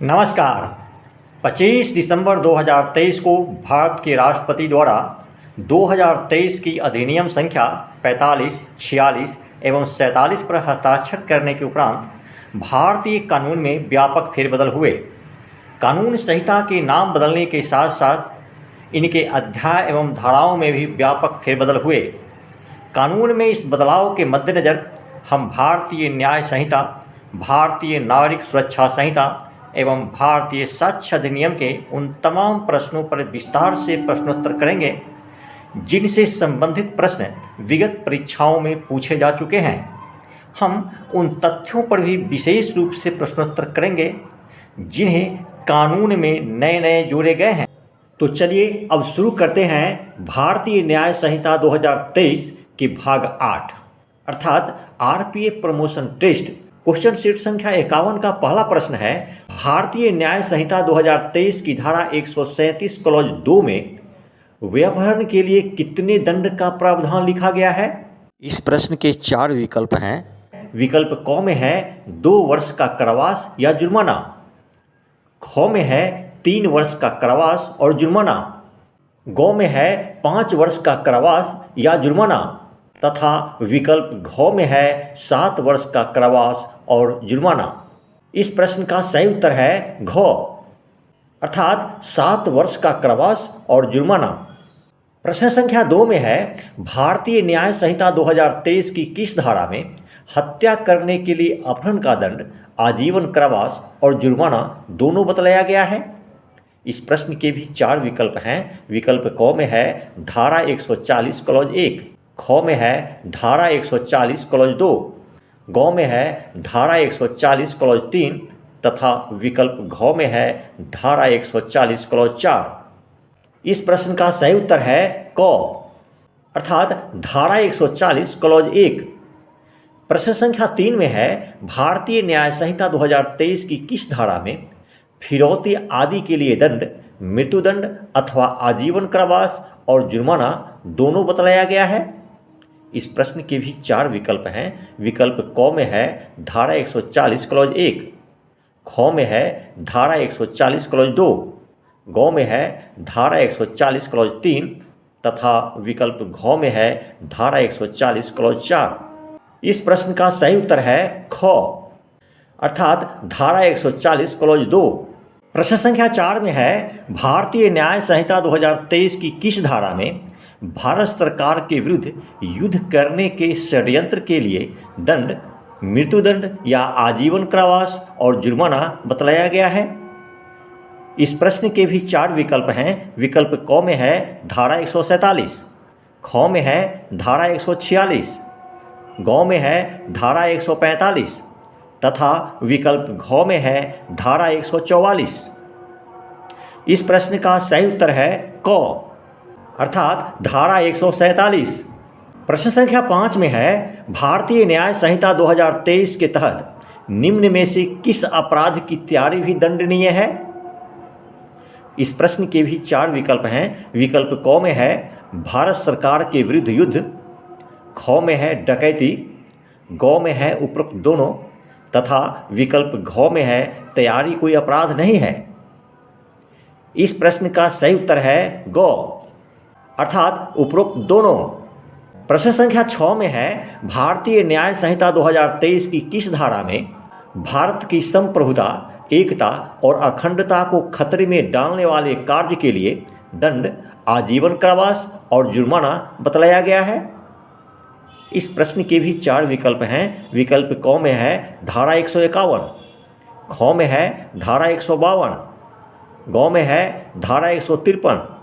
नमस्कार। 25 दिसंबर 2023 को भारत के राष्ट्रपति द्वारा 2023 की अधिनियम संख्या 45, 46 एवं 47 पर हस्ताक्षर करने के उपरांत भारतीय कानून में व्यापक फेरबदल हुए। कानून संहिता के नाम बदलने के साथ साथ इनके अध्याय एवं धाराओं में भी व्यापक फेरबदल हुए। कानून में इस बदलाव के मद्देनज़र हम भारतीय न्याय संहिता, भारतीय नागरिक सुरक्षा संहिता एवं भारतीय साक्ष्य अधिनियम के उन तमाम प्रश्नों पर विस्तार से प्रश्नोत्तर करेंगे जिनसे संबंधित प्रश्न विगत परीक्षाओं में पूछे जा चुके हैं। हम उन तथ्यों पर भी विशेष रूप से प्रश्नोत्तर करेंगे जिन्हें कानून में नए नए जोड़े गए हैं। तो चलिए अब शुरू करते हैं भारतीय न्याय संहिता 2023 के भाग 8 अर्थात RPA promotion test. Question sheet संख्या 51 का पहला प्रश्न है, भारतीय न्याय संहिता 2023 की धारा 137 क्लॉज 2 में व्यवहार के लिए कितने दंड का प्रावधान लिखा गया है? इस प्रश्न के 4 विकल्प हैं। विकल्प क में है 2 वर्ष का कारावास या जुर्माना, ख में है 3 वर्ष का कारावास और जुर्माना, ग में है 5 वर्ष का कारावास या जुर्माना तथा विकल्प घ में है 7 वर्ष का कारावास और जुर्माना। इस प्रश्न का सही उत्तर है घ अर्थात 7 वर्ष का कारावास और जुर्माना। प्रश्न संख्या 2 में है, भारतीय न्याय संहिता 2023 की किस धारा में हत्या करने के लिए अपहरण का दंड आजीवन कारावास और जुर्माना दोनों बतलाया गया है? इस प्रश्न के भी 4 विकल्प हैं। विकल्प क में है धारा 140 क्लॉज 1, ख में है धारा 140 क्लॉज 2, ग में है धारा 140 क्लॉज 3 तथा विकल्प घ में है धारा 140 क्लॉज 4। इस प्रश्न का सही उत्तर है क अर्थात धारा 140 क्लॉज 1। प्रश्न संख्या 3 में है, भारतीय न्याय संहिता 2023 की किस धारा में फिरौती आदि के लिए दंड मृत्युदंड अथवा आजीवन कारावास और जुर्माना दोनों बतलाया गया है? इस प्रश्न के भी 4 विकल्प हैं। विकल्प क में है धारा 140 क्लॉज 1, ख में है धारा 140 क्लॉज 2, ग में है धारा 140 क्लॉज 3 तथा विकल्प घ में है धारा 140 क्लॉज 4। इस प्रश्न का सही उत्तर है ख अर्थात धारा 140 क्लॉज 2। प्रश्न संख्या 4 में है, भारतीय न्याय संहिता 2023 की किस धारा में भारत सरकार के विरुद्ध युद्ध करने के षड्यंत्र के लिए दंड मृत्युदंड या आजीवन कारावास और जुर्माना बतलाया गया है? इस प्रश्न के भी 4 विकल्प हैं। विकल्प क में है धारा 147, ख में है धारा 146, ग में है धारा 145 तथा विकल्प घ में है धारा 144। इस प्रश्न का सही उत्तर है क अर्थात धारा 147। प्रश्न संख्या 5 में है, भारतीय न्याय संहिता 2023 के तहत निम्न में से किस अपराध की तैयारी भी दंडनीय है? इस प्रश्न के भी 4 विकल्प हैं। विकल्प क में है भारत सरकार के विरुद्ध युद्ध, ख में है डकैती, ग में है उपरोक्त दोनों तथा विकल्प घ में है तैयारी कोई अपराध नहीं है। इस प्रश्न का सही उत्तर है ग अर्थात उपरोक्त दोनों। प्रश्न संख्या 6 में है, भारतीय न्याय संहिता 2023 की किस धारा में भारत की संप्रभुता, एकता और अखंडता को खतरे में डालने वाले कार्य के लिए दंड आजीवन कारावास और जुर्माना बतलाया गया है? इस प्रश्न के भी 4 विकल्प हैं। विकल्प क में है धारा 151, ख में है धारा 152, ग में है धारा 153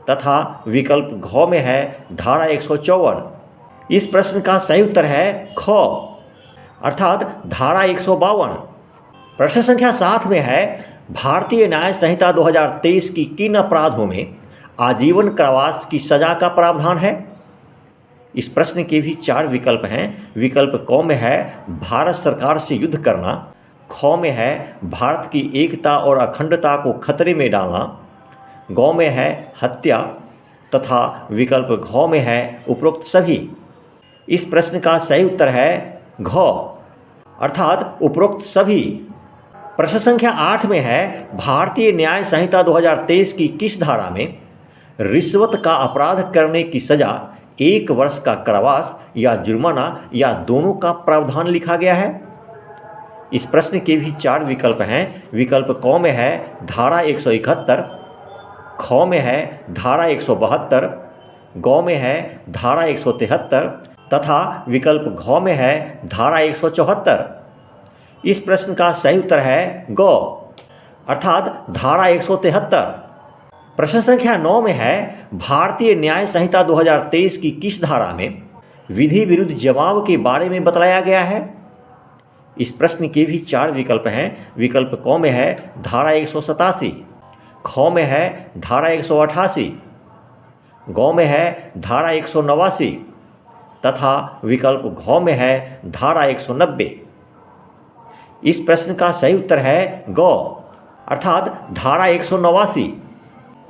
तथा विकल्प घ में है धारा 154। इस प्रश्न का सही उत्तर है ख अर्थात धारा 152। प्रश्न संख्या 7 में है, भारतीय न्याय संहिता 2023 की किन अपराधों में आजीवन कारावास की सजा का प्रावधान है? इस प्रश्न के भी 4 विकल्प हैं। विकल्प क में है भारत सरकार से युद्ध करना, ख में है भारत की एकता और अखंडता को खतरे में डालना, ग में है हत्या तथा विकल्प घ में है उपरोक्त सभी। इस प्रश्न का सही उत्तर है घ अर्थात उपरोक्त सभी। प्रश्न संख्या 8 में है, भारतीय न्याय संहिता 2023 की किस धारा में रिश्वत का अपराध करने की सजा 1 वर्ष का कारावास या जुर्माना या दोनों का प्रावधान लिखा गया है? इस प्रश्न के भी 4 विकल्प हैं। विकल्प क में है धारा 171, ख में है धारा 172, ग में है धारा 173 तथा विकल्प घ में है धारा 174। इस प्रश्न का सही उत्तर है ग, अर्थात धारा 173। प्रश्न संख्या 9 में है, भारतीय न्याय संहिता 2023 की किस धारा में विधि विरुद्ध जमाव के बारे में बतलाया गया है? इस प्रश्न के भी 4 विकल्प हैं। विकल्प क में है धारा 187, ख में है धारा 188, ग में है धारा 189 तथा विकल्प घ में है धारा 190। इस प्रश्न का सही उत्तर है ग, अर्थात धारा 189।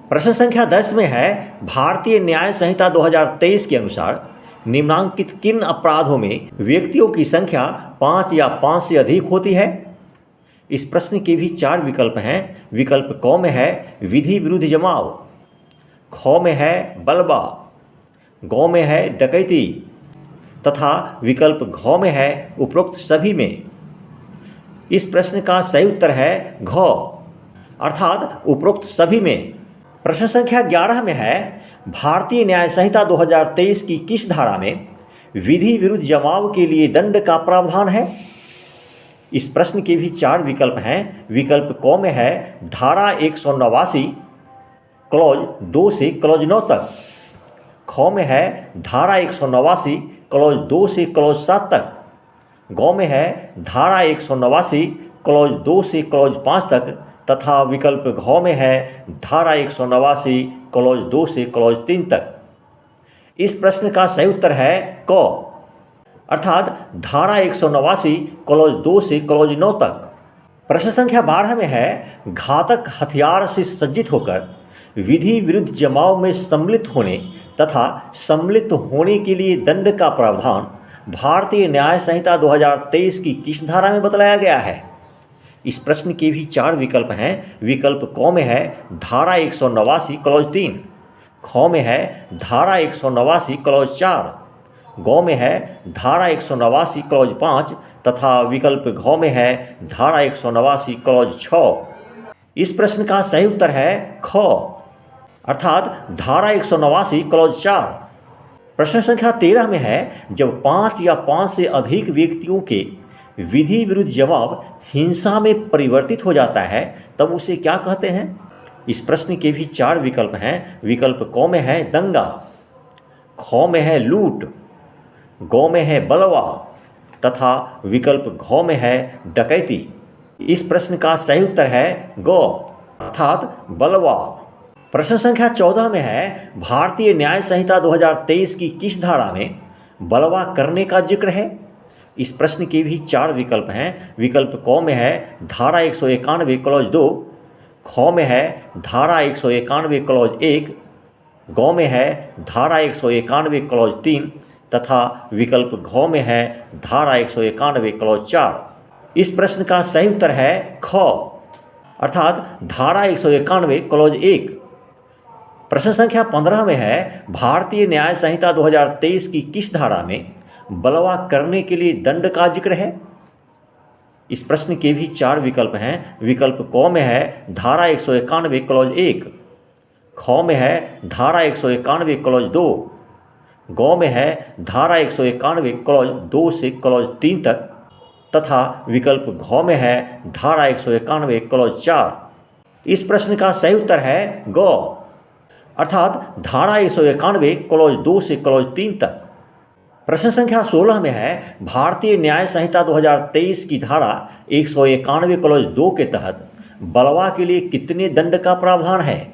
प्रश्न संख्या 10 में है, भारतीय न्याय संहिता 2023 के अनुसार निम्नांकित किन अपराधों में व्यक्तियों की संख्या 5 या 5 से अधिक होती है? इस प्रश्न के भी 4 विकल्प हैं। विकल्प क में है विधि विरुद्ध जमाव, ख में है बलवा, ग में है डकैती तथा विकल्प घ में है उपरोक्त सभी में। इस प्रश्न का सही उत्तर है घ, अर्थात उपरोक्त सभी में। प्रश्न संख्या 11 में है, भारतीय न्याय संहिता 2023 की किस धारा में विधि विरुद्ध जमाव के लिए दंड का प्रावधान है? इस प्रश्न के भी 4 विकल्प हैं। विकल्प क में है धारा 189 क्लॉज 2 से क्लॉज 9 तक, ख में है धारा 189 क्लॉज 2 से क्लॉज 7 तक, ग में है धारा 189 क्लॉज 2 से क्लॉज 5 तक तथा विकल्प घ में है धारा 189 क्लॉज 2 से क्लॉज 3 तक। इस प्रश्न का सही उत्तर है क, अर्थात धारा 189 क्लॉज 2 से क्लॉज 9 तक। प्रश्न संख्या 12 में है, घातक हथियार से सज्जित होकर विधि विरुद्ध जमाव में सम्मिलित होने तथा सम्मिलित होने के लिए दंड का प्रावधान भारतीय न्याय संहिता 2023 की किस धारा में बतलाया गया है? इस प्रश्न के भी 4 विकल्प हैं। विकल्प क में है धारा 189 क्लॉज 3, ख में है धारा 189 क्लॉज 4, ग में है धारा 189 क्लॉज 5 तथा विकल्प घ में है धारा 189 क्लॉज 6। इस प्रश्न का सही उत्तर है ख, अर्थात धारा 189 क्लॉज 4। प्रश्न संख्या 13 में है, जब 5 या 5 से अधिक व्यक्तियों के विधि विरुद्ध जवाब हिंसा में परिवर्तित हो जाता है तब उसे क्या कहते हैं? इस प्रश्न के भी 4 विकल्प हैं। विकल्प क में है दंगा, ख में है लूट, ग में है बलवा तथा विकल्प घ में है डकैती। इस प्रश्न का सही उत्तर है ग, अर्थात बलवा। प्रश्न संख्या 14 में है, भारतीय न्याय संहिता 2023 की किस धारा में बलवा करने का जिक्र है? इस प्रश्न के भी 4 विकल्प हैं। विकल्प क में है धारा 191 क्लॉज 2, ख में है धारा 191 क्लॉज 1, ग में है धारा 191 क्लॉज 3 तथा विकल्प घ में है धारा 191 क्लॉज 4। इस प्रश्न का सही उत्तर है ख, अर्थात धारा 191 क्लॉज 1। प्रश्न संख्या 15 में है, भारतीय न्याय संहिता 2023 की किस धारा में बलवा करने के लिए दंड का जिक्र है? इस प्रश्न के भी 4 विकल्प हैं। विकल्प क में है धारा 191 क्लॉज 1, ख में है धारा 191 क्लॉज 2, ग में है धारा 191 क्लॉज 2 से क्लॉज 3 तक तथा विकल्प घ में है धारा 191 क्लॉज 4। इस प्रश्न का सही उत्तर है ग, अर्थात धारा 191 क्लॉज 2 से क्लॉज 3 तक। प्रश्न संख्या 16 में है, भारतीय न्याय संहिता 2023 की धारा 191 क्लॉज 2 के तहत बलवा के लिए कितने दंड का प्रावधान है?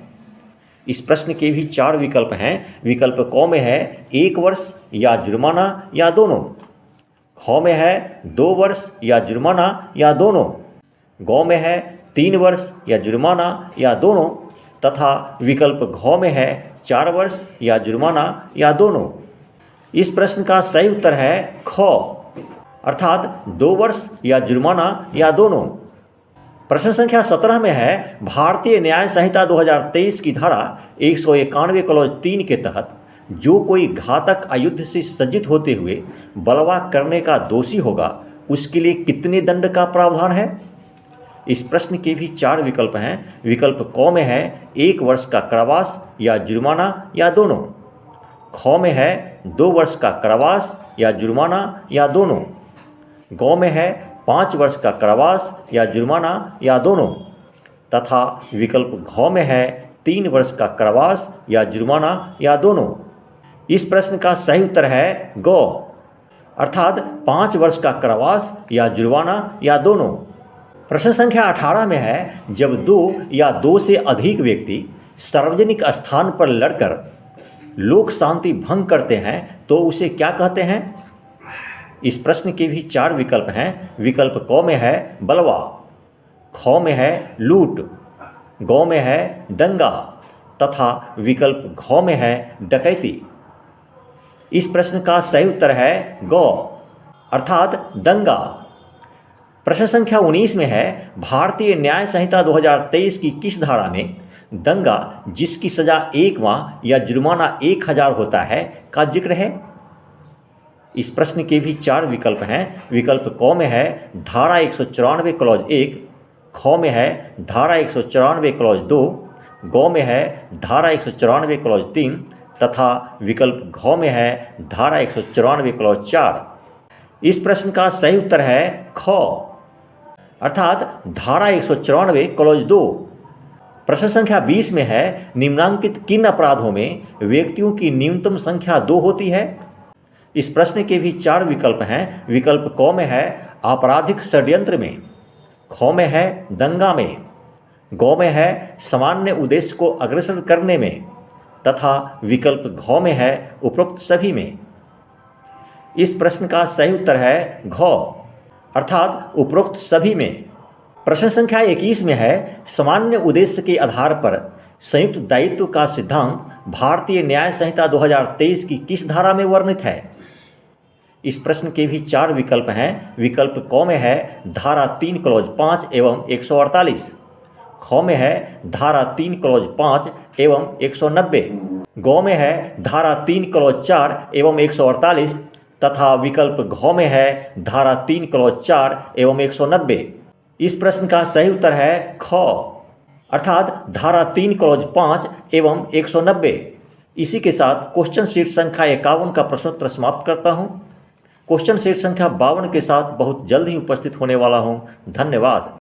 इस प्रश्न के भी 4 विकल्प हैं। विकल्प क में है 1 वर्ष या जुर्माना या दोनों, ख में है 2 वर्ष या जुर्माना या दोनों, ग में है 3 वर्ष या जुर्माना या दोनों तथा विकल्प घ में है 4 वर्ष या जुर्माना या दोनों। इस प्रश्न का सही उत्तर है ख, अर्थात 2 वर्ष या जुर्माना या दोनों। प्रश्न संख्या 17 में है भारतीय न्याय संहिता 2023 की धारा 191 क्लॉज 3 के तहत जो कोई घातक आयुध से सज्जित होते हुए बलवा करने का दोषी होगा उसके लिए कितने दंड का प्रावधान है। इस प्रश्न के भी 4 विकल्प हैं। विकल्प क में है 1 वर्ष का कारावास या जुर्माना या दोनों। ख में है 2 वर्ष का कारावास या जुर्माना या दोनों। ग में है 5 वर्ष का कारावास या जुर्माना या दोनों। तथा विकल्प घ में है 3 वर्ष का कारावास या जुर्माना या दोनों। इस प्रश्न का सही उत्तर है ग, अर्थात 5 वर्ष का कारावास या जुर्माना या दोनों। प्रश्न संख्या 18 में है जब 2 या 2 से अधिक व्यक्ति सार्वजनिक स्थान पर लड़कर लोक शांति भंग करते हैं तो उसे क्या कहते हैं। इस प्रश्न के भी 4 विकल्प हैं। विकल्प क में है बलवा, ख में है लूट, ग में है दंगा तथा विकल्प घ में है डकैती। इस प्रश्न का सही उत्तर है ग, अर्थात दंगा। प्रश्न संख्या 19 में है भारतीय न्याय संहिता 2023 की किस धारा में दंगा जिसकी सजा 1 माह या जुर्माना 1000 होता है का जिक्र है। इस प्रश्न के भी 4 विकल्प हैं। विकल्प क में है धारा 194 क्लॉज 1, ख में है धारा 194 क्लॉज 2, ग में है धारा 194 क्लॉज 3 तथा विकल्प घ में है धारा 194 क्लॉज 4। इस प्रश्न का सही उत्तर है ख, अर्थात धारा 194 क्लॉज 2। प्रश्न संख्या 20 में है निम्नांकित किन अपराधों में व्यक्तियों की न्यूनतम संख्या 2 होती है। इस प्रश्न के भी 4 विकल्प हैं। विकल्प क में है आपराधिक षड्यंत्र में, ख में है दंगा में, ग में है सामान्य उद्देश्य को अग्रसर करने में तथा विकल्प घ में है उपरोक्त सभी में। इस प्रश्न का सही उत्तर है घ, अर्थात उपरोक्त सभी में। प्रश्न संख्या 21 में है सामान्य उद्देश्य के आधार पर संयुक्त दायित्व का सिद्धांत भारतीय न्याय संहिता 2023 की किस धारा में वर्णित है। इस प्रश्न के भी 4 विकल्प हैं। विकल्प क में है धारा 3 क्लॉज 5 एवं 148, ख में है धारा 3 क्लॉज 5 एवं 190, ग में है धारा 3 क्लॉज 4 एवं 148 तथा विकल्प घ में है धारा 3 क्लॉज 4 एवं 190। इस प्रश्न का सही उत्तर है ख, अर्थात धारा 3 क्लॉज 5 एवं 190। इसी के साथ क्वेश्चन शीट संख्या 51 का प्रश्नोत्तर समाप्त करता हूं। क्वेश्चन शीट संख्या 52 के साथ बहुत जल्द ही उपस्थित होने वाला हूं। धन्यवाद।